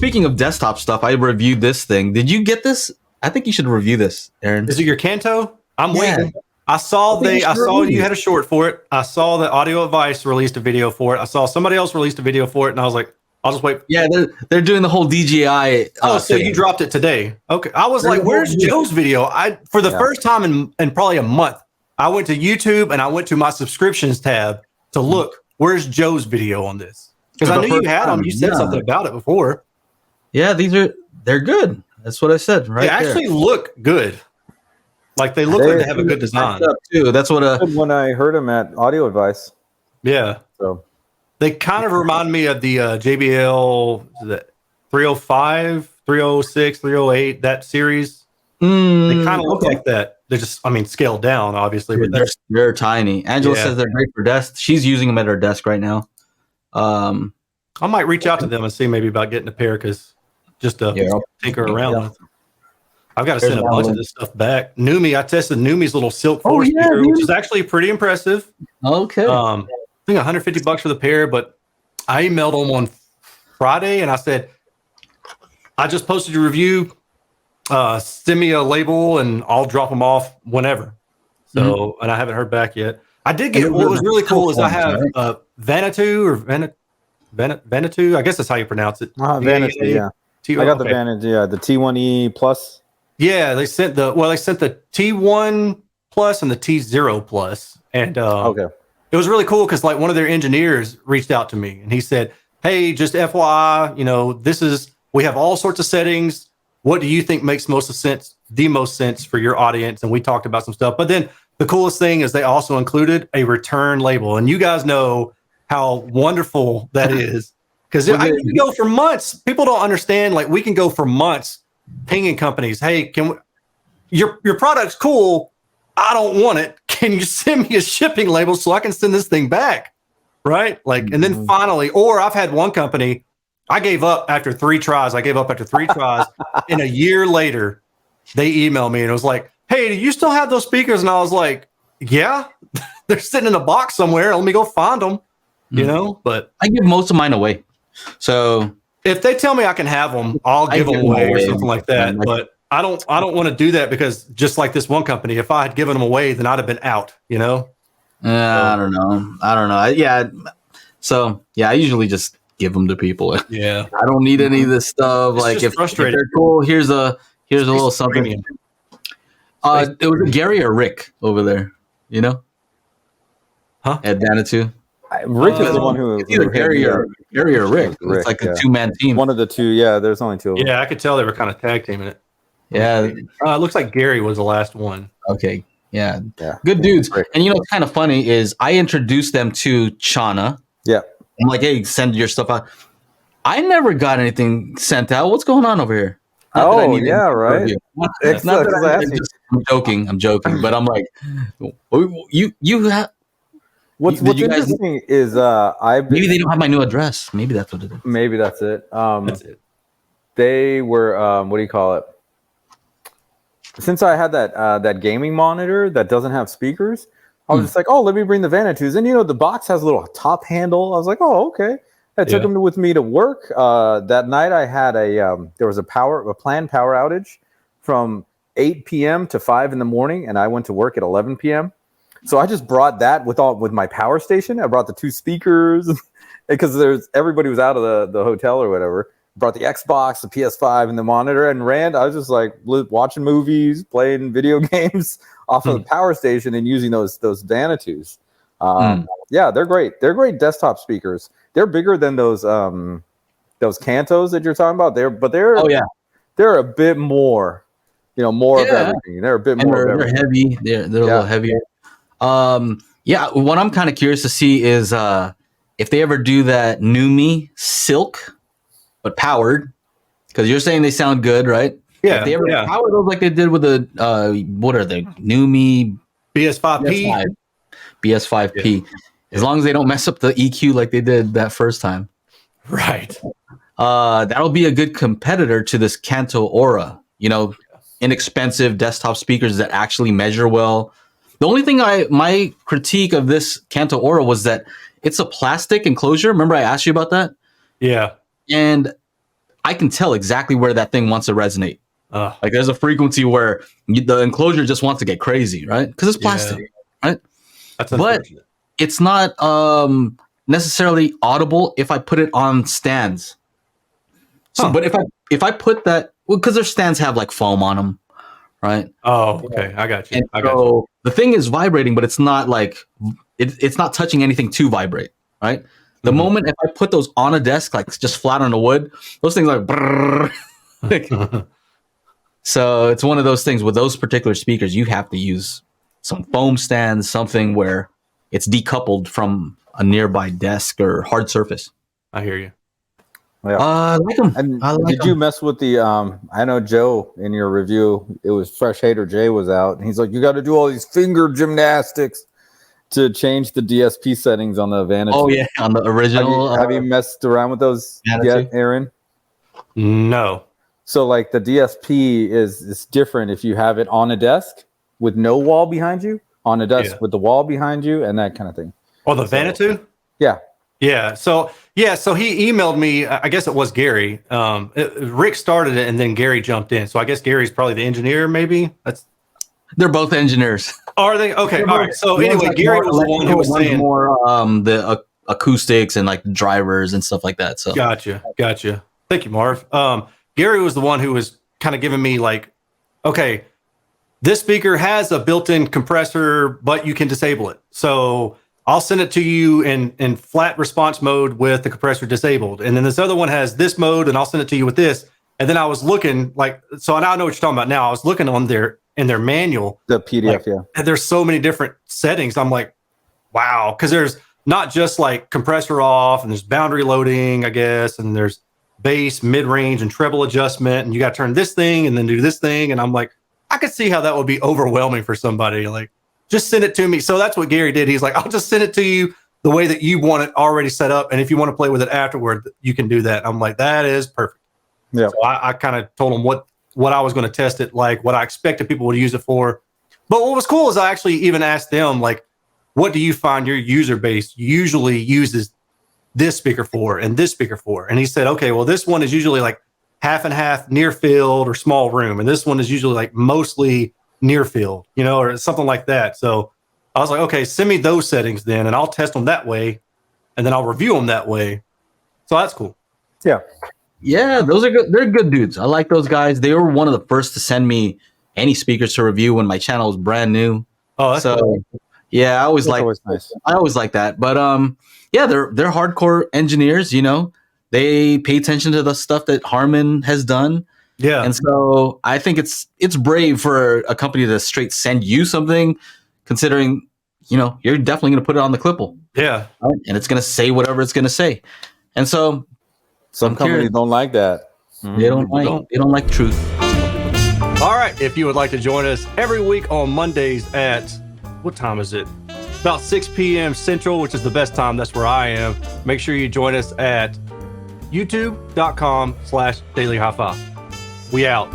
speaking of desktop stuff, I reviewed this thing. Did you get this? I think you should review this, Aaron. Is it your Kanto? I'm waiting. I saw you had a short for it. I saw that Audio Advice released a video for it. I saw somebody else released a video for it, and I was like, I'll just wait. Yeah, they're doing the whole DJI. So you dropped it today? Okay. I was like, where's Joe's video? For the first time in probably a month, I went to YouTube and I went to my subscriptions tab to look. Where's Joe's video on this? Because I knew you had them. You said something about it before. Yeah, they're good. That's what I said. Right. They actually look good. Like they look like they have a good design too. That's what when I heard him at Audio Advice. Yeah. So they kind of remind me of the JBL 305, 306, 308, that series. They kind of look like that. They're just, scaled down, obviously. Dude, but they're tiny. Angela says they're great for desk. She's using them at her desk right now. I might reach out to them and see maybe about getting a pair because just to tinker around with. I've got to send a bunch of this stuff back. Numi, I tested Numi's little Silk Force speaker, which is actually pretty impressive. Okay. I think $150 for the pair, but I emailed them on Friday and I said, I just posted your review. Send me a label and I'll drop them off whenever. So, and I haven't heard back yet. I did get what was really cool is I have Vanatoo or Vanatoo. I guess that's how you pronounce it. Vanatoo, yeah. I got the Vanatoo, the T1E Plus. Yeah, they sent the T1 Plus and the T0 Plus, and it was really cool because like one of their engineers reached out to me and he said, "Hey, just FYI, we have all sorts of settings. What do you think makes the most sense for your audience?" And we talked about some stuff, but then the coolest thing is they also included a return label, and you guys know how wonderful that is because we go for months. People don't understand. Like we can go for months. Pinging companies, hey, your product's cool. I don't want it. Can you send me a shipping label so I can send this thing back? Right? Like, and then finally, or I've had one company, I gave up after 3 tries. And a year later, they emailed me and it was like, hey, do you still have those speakers? And I was like, yeah, they're sitting in a box somewhere. Let me go find them, but I give most of mine away. So if they tell me I can have them, I'll give them away or something like that. But I don't want to do that because just like this one company, if I had given them away, then I'd have been out, I don't know. Yeah. So I usually just give them to people. Yeah. I don't need any of this stuff. It's like if they're cool, here's a little something. It was Gary or Rick over there, Huh? At Vanatoo. Rick is the one who it's either Gary or Rick. It's like a 2-man team. One of the two. Yeah, there's only 2 of them. Yeah, I could tell they were kind of tag teaming it. Yeah. It looks like Gary was the last one. Okay. Yeah. Good dudes. And what's kind of funny is I introduced them to Chana. Yeah. I'm like, hey, send your stuff out. I never got anything sent out. What's going on over here? Right. I'm joking. But I'm like, you have. What's interesting is maybe they don't have my new address. Maybe that's what it is. Maybe that's it. That's it. They were what do you call it? Since I had that gaming monitor that doesn't have speakers, I was just like, oh, let me bring the Vanatoos. And the box has a little top handle. I was like, oh, okay. I took them with me to work. That night I had there was a planned power outage from 8 p.m. to 5 in the morning, and I went to work at 11 p.m. So I just brought that with my power station. I brought the 2 speakers because everybody was out of the hotel or whatever. Brought the Xbox, the PS5, and the monitor and ran. I was just like watching movies, playing video games off of the power station and using those Vanatoos. Yeah, they're great. They're great desktop speakers. They're bigger than those Kantos that you're talking about. They're a bit more, more of everything. They're a bit more. They're heavy. They're a little heavier. What I'm kind of curious to see is if they ever do that Numi Silk, but powered, because you're saying they sound good, right? Yeah. If they ever power those like they did with the what are they? Numi BS5P. BS5P. As long as they don't mess up the EQ like they did that first time. Right. That'll be a good competitor to this Kanto ORA. Inexpensive desktop speakers that actually measure well. The only thing my critique of this Kanto ORA was that it's a plastic enclosure. Remember I asked you about that? Yeah. And I can tell exactly where that thing wants to resonate. Like there's a frequency where the enclosure just wants to get crazy, right? Because it's plastic, right? That's unfortunate. But it's not necessarily audible if I put it on stands. So, but if I put that, well, because their stands have like foam on them, right? Oh, okay, I got you. And so the thing is vibrating, but it's not like it's not touching anything to vibrate, right? The moment if I put those on a desk, like just flat on the wood, those things are like, so it's one of those things with those particular speakers, you have to use some foam stands, something where it's decoupled from a nearby desk or hard surface. I hear you. Yeah. I like them. And did you mess with the I know Joe in your review, it was Fresh Hater Jay was out and he's like, you got to do all these finger gymnastics to change the DSP settings on the Vanatoo. Oh yeah, on the original. Have you messed around with those yet, Aaron? No. So like the DSP is different if you have it on a desk with no wall behind you, on a desk with the wall behind you, and that kind of thing. Oh, the Vanatoo? Yeah. Yeah. So he emailed me. I guess it was Gary. Rick started it, and then Gary jumped in. So I guess Gary's probably the engineer. Maybe they're both engineers. Are they? Okay. All right. So anyway, like Gary was the one who was saying more the acoustics and like drivers and stuff like that. So gotcha. Thank you, Marv. Gary was the one who was kind of giving me like, okay, this speaker has a built-in compressor, but you can disable it. So I'll send it to you in flat response mode with the compressor disabled. And then this other one has this mode, and I'll send it to you with this. And then I was looking so now I know what you're talking about now. I was looking in their manual. The PDF, and there's so many different settings. I'm like, wow. Because there's not just like compressor off, and there's boundary loading, I guess, and there's bass, mid-range, and treble adjustment. And you got to turn this thing and then do this thing. And I'm like, I could see how that would be overwhelming for somebody. Like, just send it to me. So that's what Gary did. He's like, I'll just send it to you the way that you want it already set up. And if you want to play with it afterward, you can do that. I'm like, that is perfect. Yeah. So I kind of told him what I was going to test it like, what I expected people would use it for. But what was cool is I actually even asked them, like, what do you find your user base usually uses this speaker for and this speaker for? And he said, okay, well, this one is usually like half and half near field or small room. And this one is usually like mostly near field, or something like that. So I was like, okay, send me those settings then, and I'll test them that way, and then I'll review them that way. So that's cool. Yeah, those are good. They're good dudes. I like those guys. They were one of the first to send me any speakers to review when my channel was brand new. Oh, that's cool. Yeah, I always like that. But yeah, they're hardcore engineers. They pay attention to the stuff that Harman has done. Yeah. And so I think it's brave for a company to straight send you something, considering, you're definitely going to put it on the clipple. Yeah. Right? And it's going to say whatever it's going to say. And so some companies don't like that. They don't like truth. All right. If you would like to join us every week on Mondays at, what time is it? About 6 p.m. Central, which is the best time. That's where I am. Make sure you join us at youtube.com/Daily HiFi. We out.